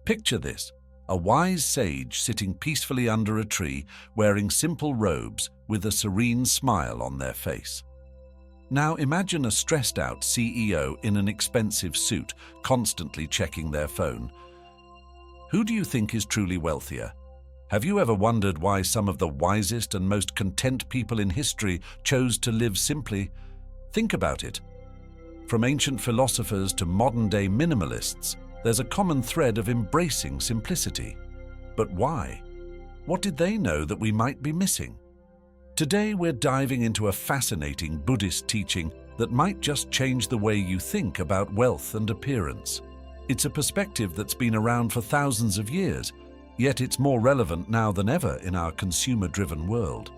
Picture this: a wise sage sitting peacefully under a tree, wearing simple robes with a serene smile on their face. Now imagine a stressed-out CEO in an expensive suit, constantly checking their phone. Who do you think is truly wealthier? Have you ever wondered why some of the wisest and most content people in history chose to live simply? Think about it. From ancient philosophers to modern-day minimalists, there's a common thread of embracing simplicity. But why? What did they know that we might be missing? Today we're diving into a fascinating Buddhist teaching that might just change the way you think about wealth and appearance. It's a perspective that's been around for thousands of years, yet it's more relevant now than ever in our consumer-driven world.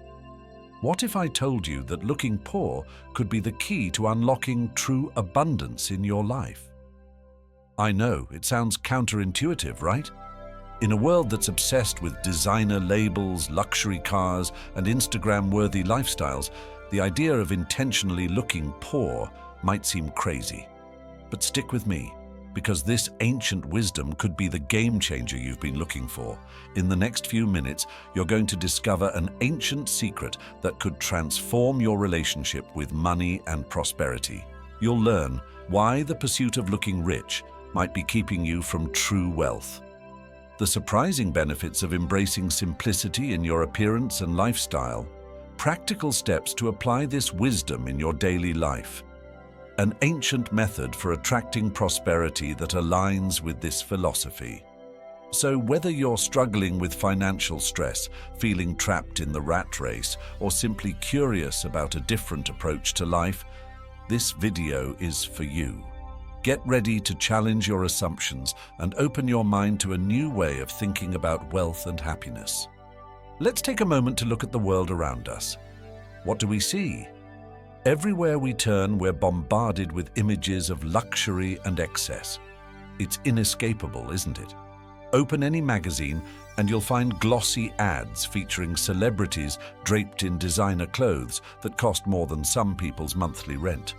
What if I told you that looking poor could be the key to unlocking true abundance in your life? I know, it sounds counterintuitive, right? In a world that's obsessed with designer labels, luxury cars, and Instagram-worthy lifestyles, the idea of intentionally looking poor might seem crazy. But stick with me, because this ancient wisdom could be the game changer you've been looking for. In the next few minutes, you're going to discover an ancient secret that could transform your relationship with money and prosperity. You'll learn why the pursuit of looking rich might be keeping you from true wealth, the surprising benefits of embracing simplicity in your appearance and lifestyle, practical steps to apply this wisdom in your daily life, an ancient method for attracting prosperity that aligns with this philosophy. So whether you're struggling with financial stress, feeling trapped in the rat race, or simply curious about a different approach to life, this video is for you. Get ready to challenge your assumptions and open your mind to a new way of thinking about wealth and happiness. Let's take a moment to look at the world around us. What do we see? Everywhere we turn, we're bombarded with images of luxury and excess. It's inescapable, isn't it? Open any magazine and you'll find glossy ads featuring celebrities draped in designer clothes that cost more than some people's monthly rent.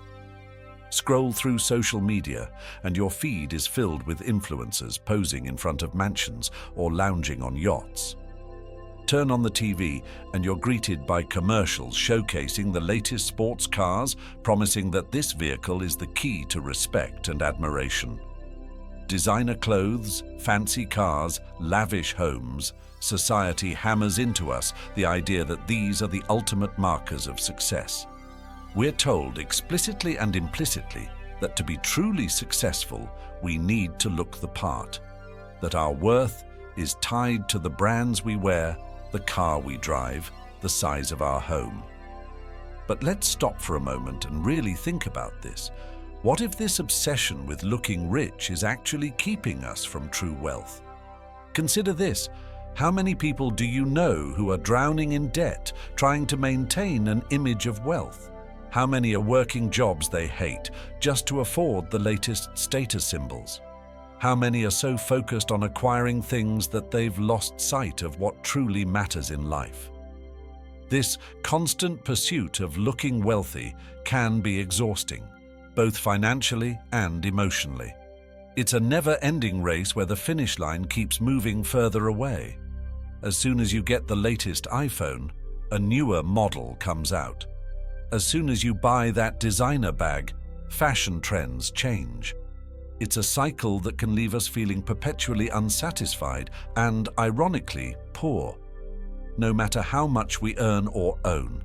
Scroll through social media and your feed is filled with influencers posing in front of mansions or lounging on yachts. Turn on the TV and you're greeted by commercials showcasing the latest sports cars, promising that this vehicle is the key to respect and admiration. Designer clothes, fancy cars, lavish homes, society hammers into us the idea that these are the ultimate markers of success. We're told explicitly and implicitly that to be truly successful, we need to look the part, that our worth is tied to the brands we wear, the car we drive, the size of our home. But let's stop for a moment and really think about this. What if this obsession with looking rich is actually keeping us from true wealth? Consider this. How many people do you know who are drowning in debt, trying to maintain an image of wealth? How many are working jobs they hate just to afford the latest status symbols? How many are so focused on acquiring things that they've lost sight of what truly matters in life? This constant pursuit of looking wealthy can be exhausting, both financially and emotionally. It's a never-ending race where the finish line keeps moving further away. As soon as you get the latest iPhone, a newer model comes out. As soon as you buy that designer bag, fashion trends change. It's a cycle that can leave us feeling perpetually unsatisfied and, ironically, poor, no matter how much we earn or own.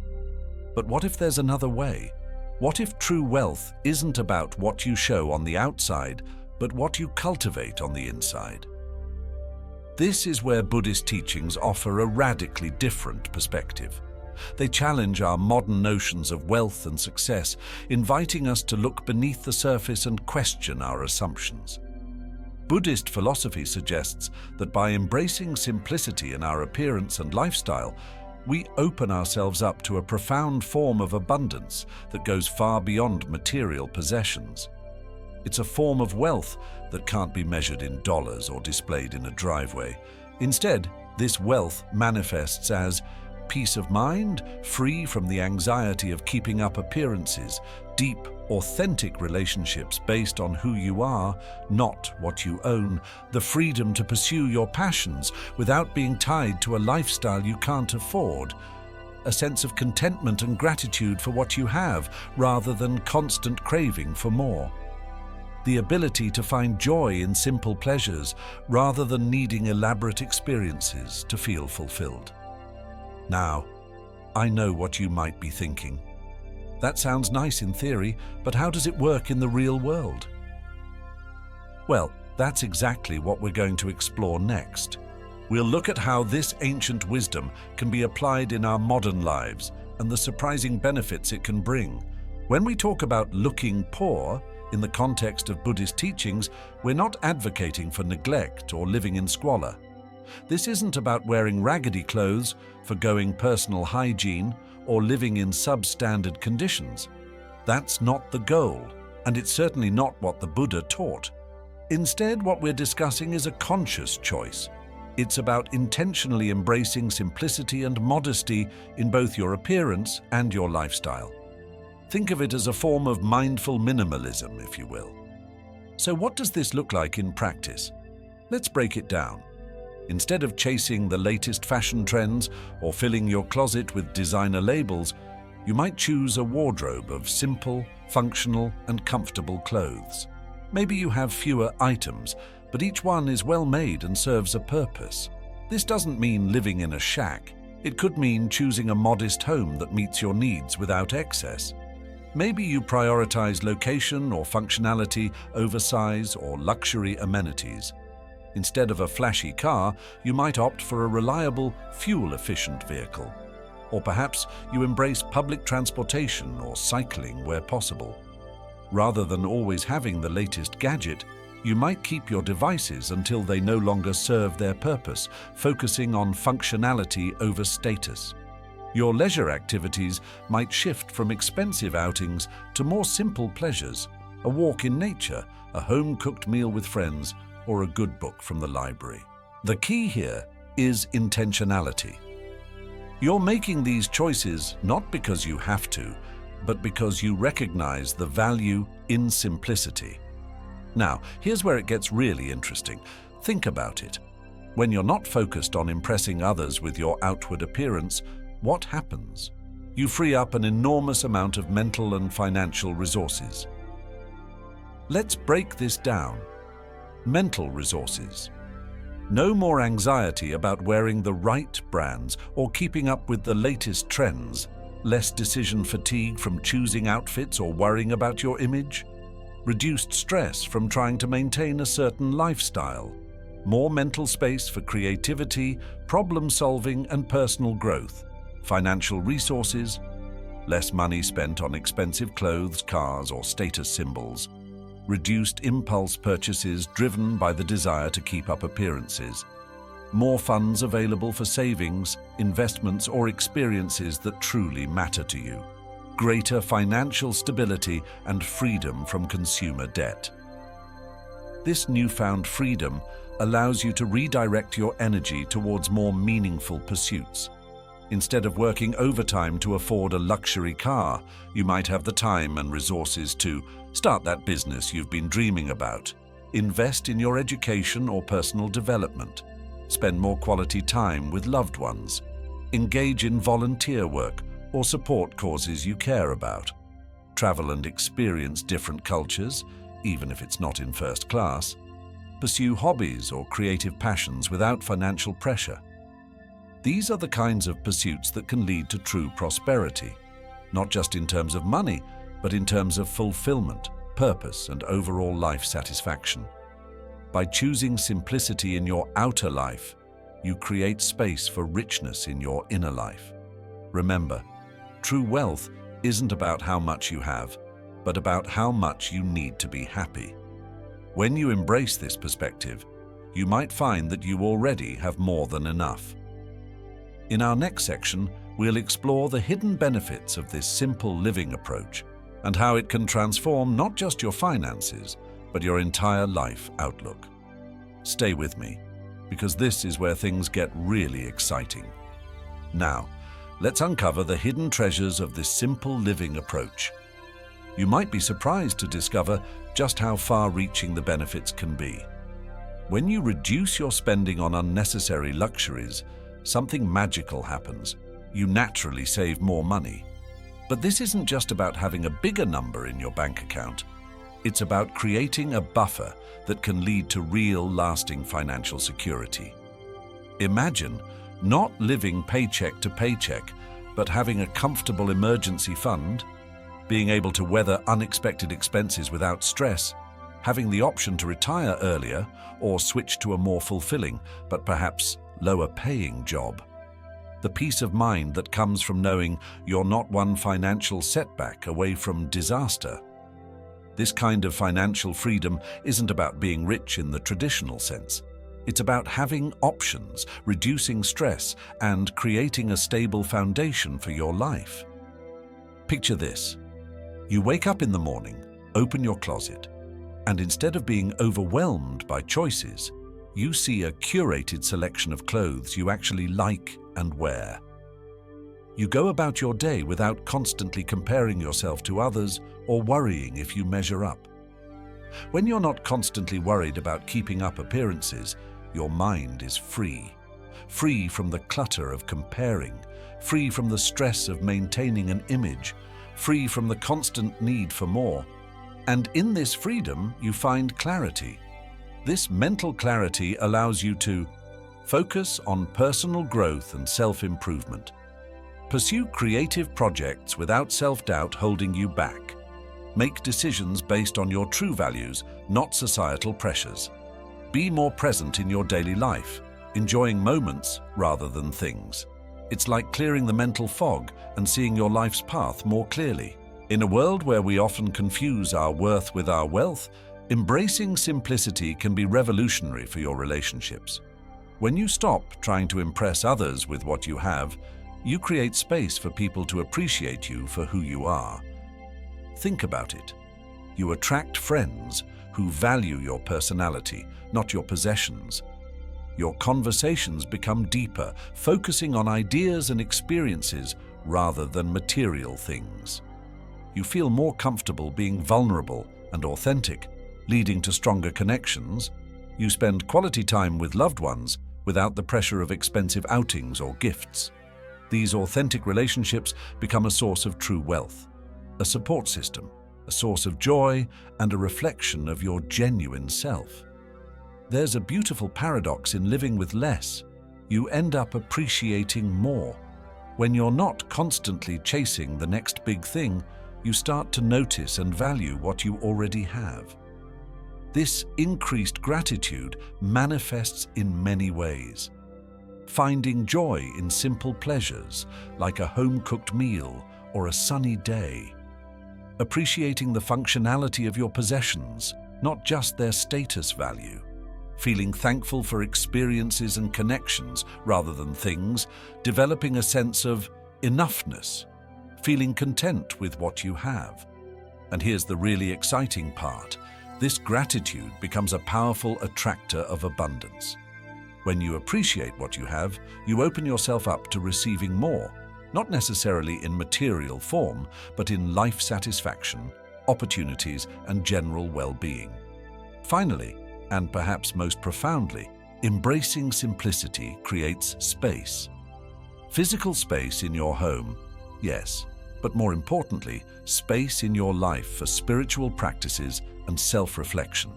But what if there's another way? What if true wealth isn't about what you show on the outside, but what you cultivate on the inside? This is where Buddhist teachings offer a radically different perspective. They challenge our modern notions of wealth and success, inviting us to look beneath the surface and question our assumptions. Buddhist philosophy suggests that by embracing simplicity in our appearance and lifestyle, we open ourselves up to a profound form of abundance that goes far beyond material possessions. It's a form of wealth that can't be measured in dollars or displayed in a driveway. Instead, this wealth manifests as Peace of mind, free from the anxiety of keeping up appearances, deep, authentic relationships based on who you are, not what you own, the freedom to pursue your passions without being tied to a lifestyle you can't afford, a sense of contentment and gratitude for what you have rather than constant craving for more. The ability to find joy in simple pleasures rather than needing elaborate experiences to feel fulfilled. Now, I know what you might be thinking. That sounds nice in theory, but how does it work in the real world? Well, that's exactly what we're going to explore next. We'll look at how this ancient wisdom can be applied in our modern lives and the surprising benefits it can bring. When we talk about looking poor, in the context of Buddhist teachings, we're not advocating for neglect or living in squalor. This isn't about wearing raggedy clothes, forgoing personal hygiene, or living in substandard conditions. That's not the goal, and it's certainly not what the Buddha taught. Instead, what we're discussing is a conscious choice. It's about intentionally embracing simplicity and modesty in both your appearance and your lifestyle. Think of it as a form of mindful minimalism, if you will. So what does this look like in practice? Let's break it down. Instead of chasing the latest fashion trends or filling your closet with designer labels, you might choose a wardrobe of simple, functional, and comfortable clothes. Maybe you have fewer items, but each one is well made and serves a purpose. This doesn't mean living in a shack. It could mean choosing a modest home that meets your needs without excess. Maybe you prioritize location or functionality over size or luxury amenities. Instead of a flashy car, you might opt for a reliable, fuel-efficient vehicle. Or perhaps you embrace public transportation or cycling where possible. Rather than always having the latest gadget, you might keep your devices until they no longer serve their purpose, focusing on functionality over status. Your leisure activities might shift from expensive outings to more simple pleasures, a walk in nature, a home-cooked meal with friends, or a good book from the library. The key here is intentionality. You're making these choices not because you have to, but because you recognize the value in simplicity. Now, here's where it gets really interesting. Think about it. When you're not focused on impressing others with your outward appearance, what happens? You free up an enormous amount of mental and financial resources. Let's break this down. Mental resources. No more anxiety about wearing the right brands or keeping up with the latest trends. Less decision fatigue from choosing outfits or worrying about your image. Reduced stress from trying to maintain a certain lifestyle. More mental space for creativity, problem solving, and personal growth. Financial resources. Less money spent on expensive clothes, cars, or status symbols. Reduced impulse purchases driven by the desire to keep up appearances. More funds available for savings, investments, or experiences that truly matter to you. Greater financial stability and freedom from consumer debt. This newfound freedom allows you to redirect your energy towards more meaningful pursuits. Instead of working overtime to afford a luxury car, you might have the time and resources to start that business you've been dreaming about, invest in your education or personal development, spend more quality time with loved ones, engage in volunteer work or support causes you care about, travel and experience different cultures, even if it's not in first class, pursue hobbies or creative passions without financial pressure. These are the kinds of pursuits that can lead to true prosperity, not just in terms of money, but in terms of fulfillment, purpose, and overall life satisfaction. By choosing simplicity in your outer life, you create space for richness in your inner life. Remember, true wealth isn't about how much you have, but about how much you need to be happy. When you embrace this perspective, you might find that you already have more than enough. In our next section, we'll explore the hidden benefits of this simple living approach and how it can transform not just your finances, but your entire life outlook. Stay with me, because this is where things get really exciting. Now, let's uncover the hidden treasures of this simple living approach. You might be surprised to discover just how far-reaching the benefits can be. When you reduce your spending on unnecessary luxuries, something magical happens. You naturally save more money. But this isn't just about having a bigger number in your bank account. It's about creating a buffer that can lead to real, lasting financial security. Imagine not living paycheck to paycheck, but having a comfortable emergency fund, being able to weather unexpected expenses without stress, having the option to retire earlier or switch to a more fulfilling, but perhaps lower-paying job. The peace of mind that comes from knowing you're not one financial setback away from disaster. This kind of financial freedom isn't about being rich in the traditional sense. It's about having options, reducing stress, and creating a stable foundation for your life. Picture this. You wake up in the morning, open your closet, and instead of being overwhelmed by choices, you see a curated selection of clothes you actually like and wear. You go about your day without constantly comparing yourself to others or worrying if you measure up. When you're not constantly worried about keeping up appearances, your mind is free. Free from the clutter of comparing, free from the stress of maintaining an image, free from the constant need for more. And in this freedom, you find clarity. This mental clarity allows you to focus on personal growth and self-improvement. Pursue creative projects without self-doubt holding you back. Make decisions based on your true values, not societal pressures. Be more present in your daily life, enjoying moments rather than things. It's like clearing the mental fog and seeing your life's path more clearly. In a world where we often confuse our worth with our wealth, embracing simplicity can be revolutionary for your relationships. When you stop trying to impress others with what you have, you create space for people to appreciate you for who you are. Think about it. You attract friends who value your personality, not your possessions. Your conversations become deeper, focusing on ideas and experiences rather than material things. You feel more comfortable being vulnerable and authentic, leading to stronger connections. You spend quality time with loved ones without the pressure of expensive outings or gifts. These authentic relationships become a source of true wealth, a support system, a source of joy, and a reflection of your genuine self. There's a beautiful paradox in living with less. You end up appreciating more. When you're not constantly chasing the next big thing, you start to notice and value what you already have. This increased gratitude manifests in many ways. Finding joy in simple pleasures, like a home-cooked meal or a sunny day. Appreciating the functionality of your possessions, not just their status value. Feeling thankful for experiences and connections rather than things, developing a sense of enoughness, feeling content with what you have. And here's the really exciting part. This gratitude becomes a powerful attractor of abundance. When you appreciate what you have, you open yourself up to receiving more, not necessarily in material form, but in life satisfaction, opportunities, and general well-being. Finally, and perhaps most profoundly, embracing simplicity creates space. Physical space in your home, yes, but more importantly, space in your life for spiritual practices and self-reflection.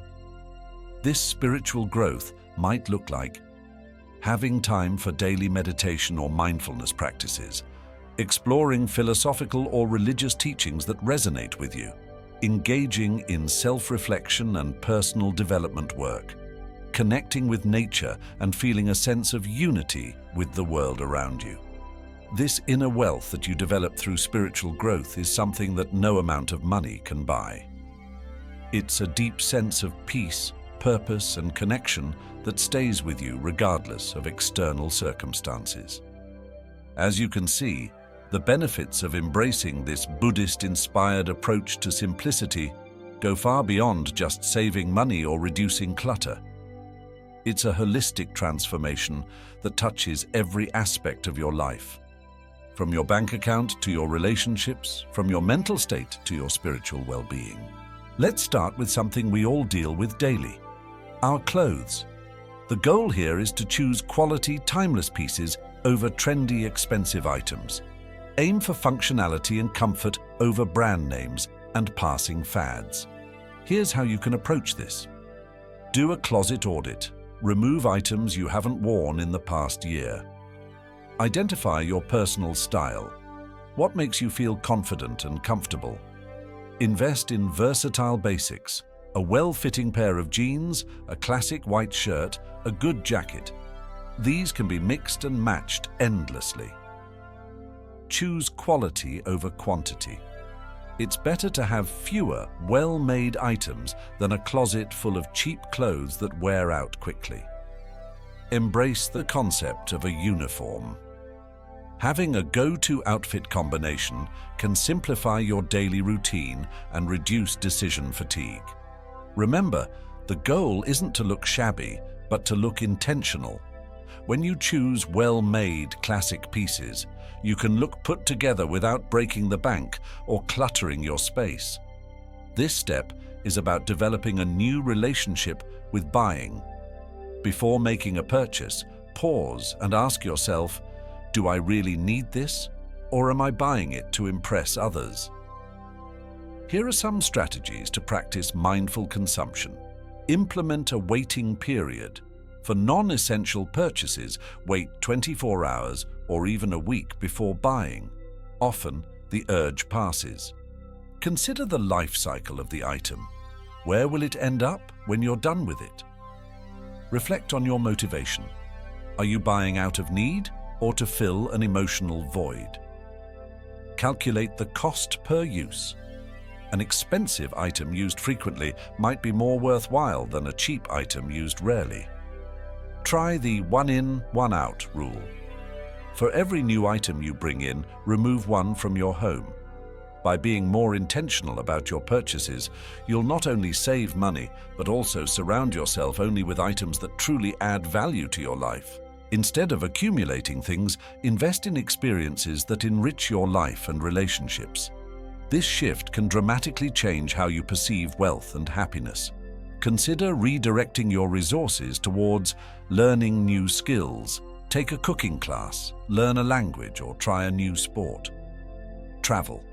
This spiritual growth might look like having time for daily meditation or mindfulness practices, exploring philosophical or religious teachings that resonate with you, engaging in self-reflection and personal development work, connecting with nature and feeling a sense of unity with the world around you. This inner wealth that you develop through spiritual growth is something that no amount of money can buy. It's a deep sense of peace, purpose, and connection that stays with you regardless of external circumstances. As you can see, the benefits of embracing this Buddhist-inspired approach to simplicity go far beyond just saving money or reducing clutter. It's a holistic transformation that touches every aspect of your life. from your bank account to your relationships, from your mental state to your spiritual well-being. Let's start with something we all deal with daily: our clothes. The goal here is to choose quality, timeless pieces over trendy, expensive items. Aim for functionality and comfort over brand names and passing fads. Here's how you can approach this. Do a closet audit. Remove items you haven't worn in the past year. Identify your personal style. What makes you feel confident and comfortable? Invest in versatile basics. A well-fitting pair of jeans, a classic white shirt, a good jacket. These can be mixed and matched endlessly. Choose quality over quantity. It's better to have fewer, well-made items than a closet full of cheap clothes that wear out quickly. Embrace the concept of a uniform. Having a go-to outfit combination can simplify your daily routine and reduce decision fatigue. Remember, the goal isn't to look shabby, but to look intentional. When you choose well-made classic pieces, you can look put together without breaking the bank or cluttering your space. This step is about developing a new relationship with buying. Before making a purchase, pause and ask yourself, do I really need this, or am I buying it to impress others? Here are some strategies to practice mindful consumption. Implement a waiting period. For non-essential purchases, wait 24 hours or even a week before buying. Often, the urge passes. Consider the life cycle of the item. Where will it end up when you're done with it? Reflect on your motivation. Are you buying out of need or to fill an emotional void? Calculate the cost per use. An expensive item used frequently might be more worthwhile than a cheap item used rarely. Try the one in, one out rule. For every new item you bring in, remove one from your home. By being more intentional about your purchases, you'll not only save money, but also surround yourself only with items that truly add value to your life. Instead of accumulating things, invest in experiences that enrich your life and relationships. This shift can dramatically change how you perceive wealth and happiness. Consider redirecting your resources towards learning new skills. Take a cooking class, learn a language, or try a new sport. Travel.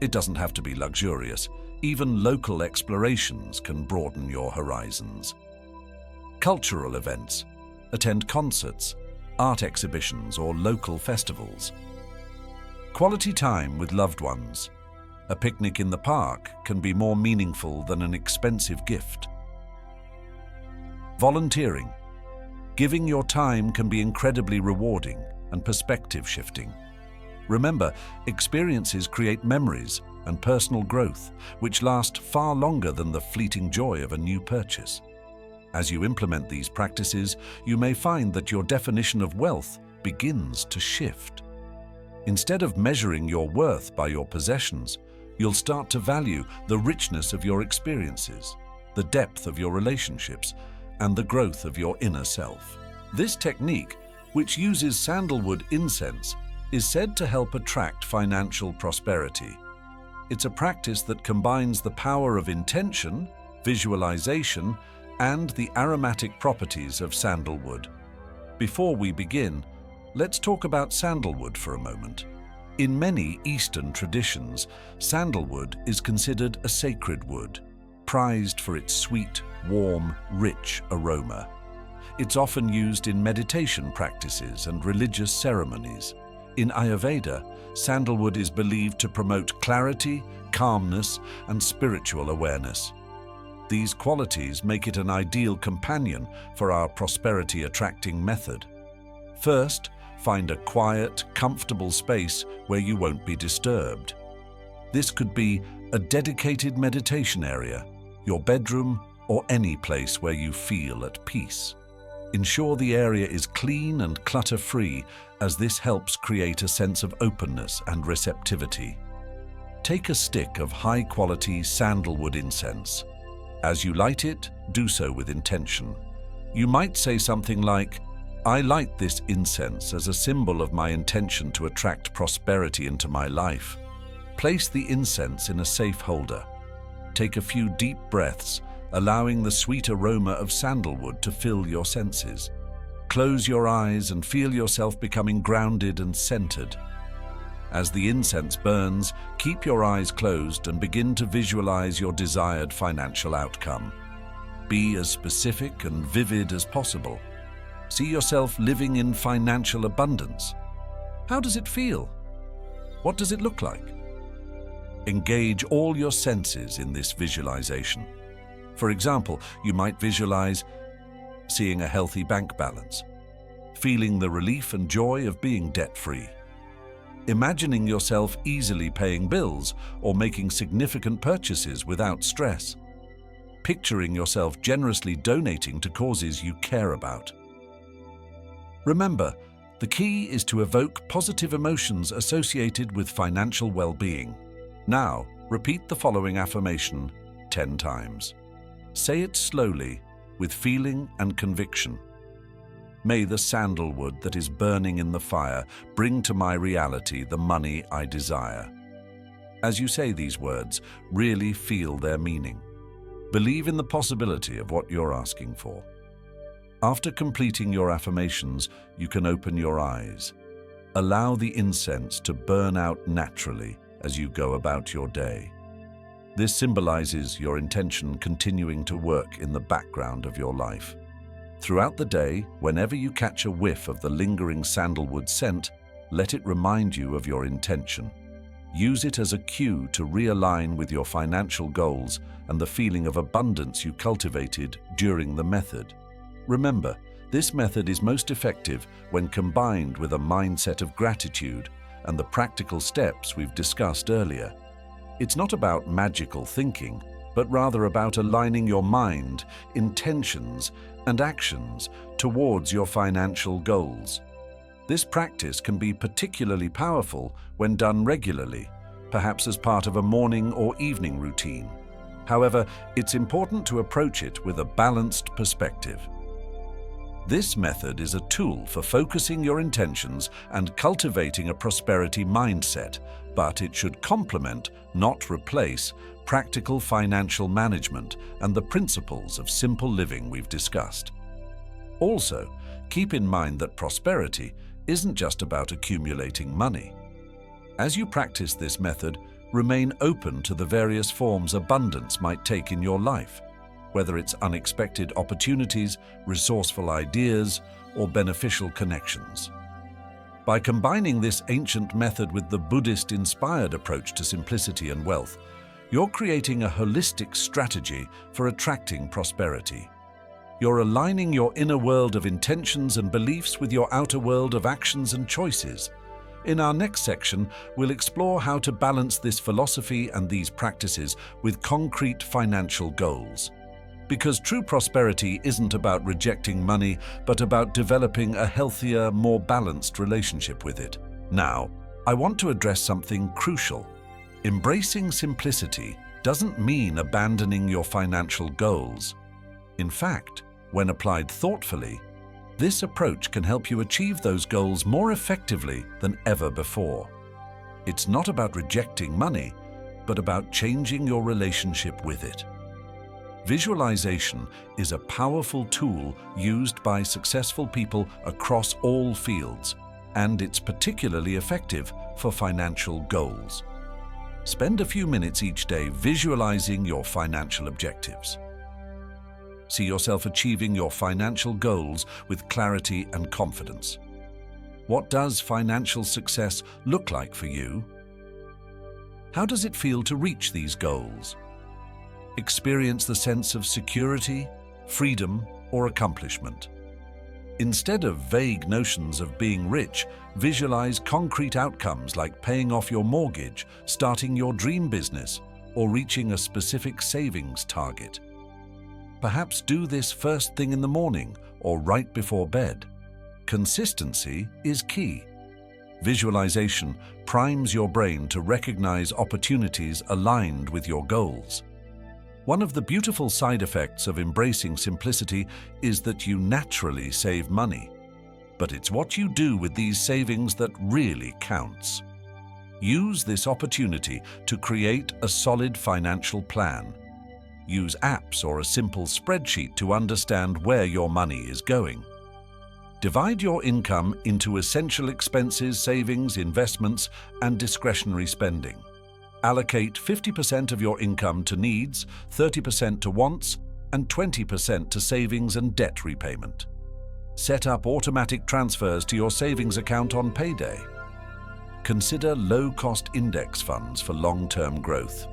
It doesn't have to be luxurious. Even local explorations can broaden your horizons. Cultural events. Attend concerts, art exhibitions, or local festivals. Quality time with loved ones. A picnic in the park can be more meaningful than an expensive gift. Volunteering. Giving your time can be incredibly rewarding and perspective-shifting. Remember, experiences create memories and personal growth, which last far longer than the fleeting joy of a new purchase. As you implement these practices, you may find that your definition of wealth begins to shift. Instead of measuring your worth by your possessions, you'll start to value the richness of your experiences, the depth of your relationships, and the growth of your inner self. This technique, which uses sandalwood incense, is said to help attract financial prosperity. It's a practice that combines the power of intention, visualization, and the aromatic properties of sandalwood. Before we begin, let's talk about sandalwood for a moment. In many Eastern traditions, sandalwood is considered a sacred wood, prized for its sweet, warm, rich aroma. It's often used in meditation practices and religious ceremonies. In Ayurveda, sandalwood is believed to promote clarity, calmness, and spiritual awareness. These qualities make it an ideal companion for our prosperity-attracting method. First, find a quiet, comfortable space where you won't be disturbed. This could be a dedicated meditation area, your bedroom, or any place where you feel at peace. Ensure the area is clean and clutter-free, as this helps create a sense of openness and receptivity. Take a stick of high-quality sandalwood incense. As you light it, do so with intention. You might say something like, I light this incense as a symbol of my intention to attract prosperity into my life. Place the incense in a safe holder. Take a few deep breaths, allowing the sweet aroma of sandalwood to fill your senses. Close your eyes and feel yourself becoming grounded and centered. As the incense burns, keep your eyes closed and begin to visualize your desired financial outcome. Be as specific and vivid as possible. See yourself living in financial abundance. How does it feel? What does it look like? Engage all your senses in this visualization. For example, you might visualize seeing a healthy bank balance, feeling the relief and joy of being debt-free, imagining yourself easily paying bills or making significant purchases without stress, picturing yourself generously donating to causes you care about. Remember, the key is to evoke positive emotions associated with financial well-being. Now, repeat the following affirmation 10 times. Say it slowly, with feeling and conviction. May the sandalwood that is burning in the fire bring to my reality the money I desire. As you say these words, really feel their meaning. Believe in the possibility of what you're asking for. After completing your affirmations, you can open your eyes. Allow the incense to burn out naturally as you go about your day. This symbolizes your intention continuing to work in the background of your life. Throughout the day, whenever you catch a whiff of the lingering sandalwood scent, let it remind you of your intention. Use it as a cue to realign with your financial goals and the feeling of abundance you cultivated during the method. Remember, this method is most effective when combined with a mindset of gratitude and the practical steps we've discussed earlier. It's not about magical thinking, but rather about aligning your mind, intentions, and actions towards your financial goals. This practice can be particularly powerful when done regularly, perhaps as part of a morning or evening routine. However, it's important to approach it with a balanced perspective. This method is a tool for focusing your intentions and cultivating a prosperity mindset, but it should complement, not replace, practical financial management and the principles of simple living we've discussed. Also, keep in mind that prosperity isn't just about accumulating money. As you practice this method, remain open to the various forms abundance might take in your life, whether it's unexpected opportunities, resourceful ideas, or beneficial connections. By combining this ancient method with the Buddhist-inspired approach to simplicity and wealth, you're creating a holistic strategy for attracting prosperity. You're aligning your inner world of intentions and beliefs with your outer world of actions and choices. In our next section, we'll explore how to balance this philosophy and these practices with concrete financial goals. Because true prosperity isn't about rejecting money, but about developing a healthier, more balanced relationship with it. Now, I want to address something crucial. Embracing simplicity doesn't mean abandoning your financial goals. In fact, when applied thoughtfully, this approach can help you achieve those goals more effectively than ever before. It's not about rejecting money, but about changing your relationship with it. Visualization is a powerful tool used by successful people across all fields, and it's particularly effective for financial goals. Spend a few minutes each day visualizing your financial objectives. See yourself achieving your financial goals with clarity and confidence. What does financial success look like for you? How does it feel to reach these goals? Experience the sense of security, freedom, or accomplishment. Instead of vague notions of being rich, visualize concrete outcomes like paying off your mortgage, starting your dream business, or reaching a specific savings target. Perhaps do this first thing in the morning or right before bed. Consistency is key. Visualization primes your brain to recognize opportunities aligned with your goals. One of the beautiful side effects of embracing simplicity is that you naturally save money. But it's what you do with these savings that really counts. Use this opportunity to create a solid financial plan. Use apps or a simple spreadsheet to understand where your money is going. Divide your income into essential expenses, savings, investments, and discretionary spending. Allocate 50% of your income to needs, 30% to wants, and 20% to savings and debt repayment. Set up automatic transfers to your savings account on payday. Consider low-cost index funds for long-term growth.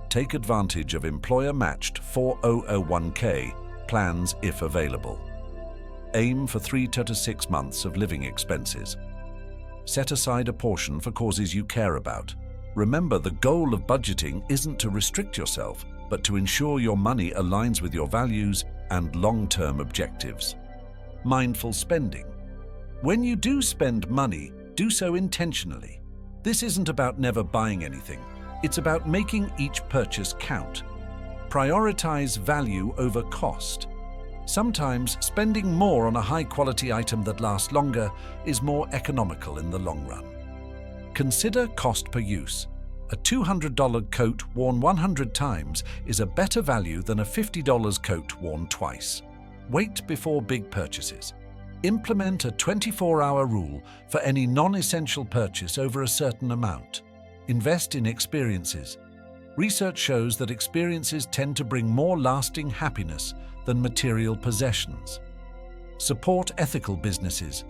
Take advantage of employer-matched 401k plans if available. Aim for 3 to 6 months of living expenses. Set aside a portion for causes you care about. Remember, the goal of budgeting isn't to restrict yourself, but to ensure your money aligns with your values and long-term objectives. Mindful spending. When you do spend money, do so intentionally. This isn't about never buying anything. It's about making each purchase count. Prioritize value over cost. Sometimes spending more on a high-quality item that lasts longer is more economical in the long run. Consider cost per use. A $200 coat worn 100 times is a better value than a $50 coat worn twice. Wait before big purchases. Implement a 24-hour rule for any non-essential purchase over a certain amount. Invest in experiences. Research shows that experiences tend to bring more lasting happiness than material possessions. Support ethical businesses.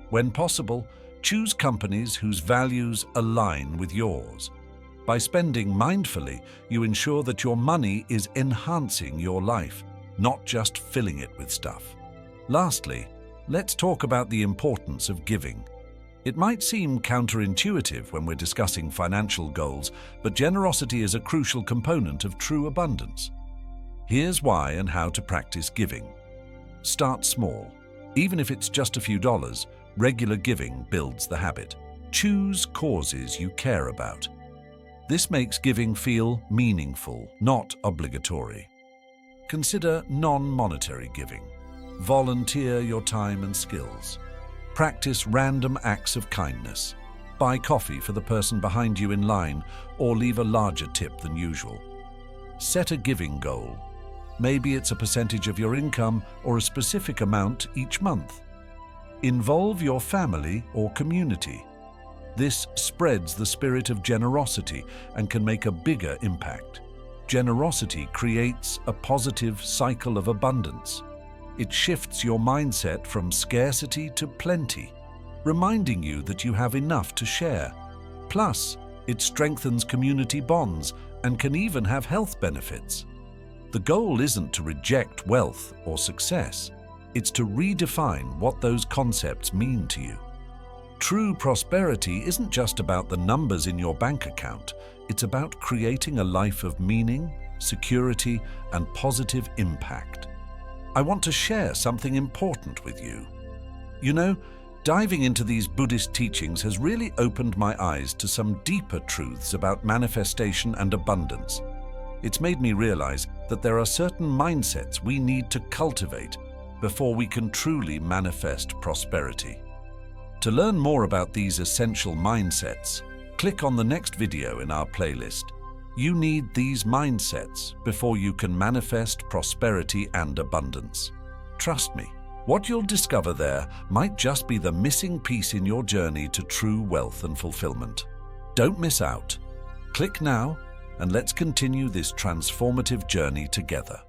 When possible, choose companies whose values align with yours. By spending mindfully, you ensure that your money is enhancing your life, not just filling it with stuff. Lastly, let's talk about the importance of giving. It might seem counterintuitive when we're discussing financial goals, but generosity is a crucial component of true abundance. Here's why and how to practice giving. Start small. Even if it's just a few dollars, regular giving builds the habit. Choose causes you care about. This makes giving feel meaningful, not obligatory. Consider non-monetary giving. Volunteer your time and skills. Practice random acts of kindness. Buy coffee for the person behind you in line or leave a larger tip than usual. Set a giving goal. Maybe it's a percentage of your income or a specific amount each month. Involve your family or community. This spreads the spirit of generosity and can make a bigger impact. Generosity creates a positive cycle of abundance. It shifts your mindset from scarcity to plenty, reminding you that you have enough to share. Plus, it strengthens community bonds and can even have health benefits. The goal isn't to reject wealth or success. It's to redefine what those concepts mean to you. True prosperity isn't just about the numbers in your bank account. It's about creating a life of meaning, security, and positive impact. I want to share something important with you. You know, diving into these Buddhist teachings has really opened my eyes to some deeper truths about manifestation and abundance. It's made me realize that there are certain mindsets we need to cultivate before we can truly manifest prosperity. To learn more about these essential mindsets, click on the next video in our playlist. You need these mindsets before you can manifest prosperity and abundance. Trust me, what you'll discover there might just be the missing piece in your journey to true wealth and fulfillment. Don't miss out. Click now, and let's continue this transformative journey together.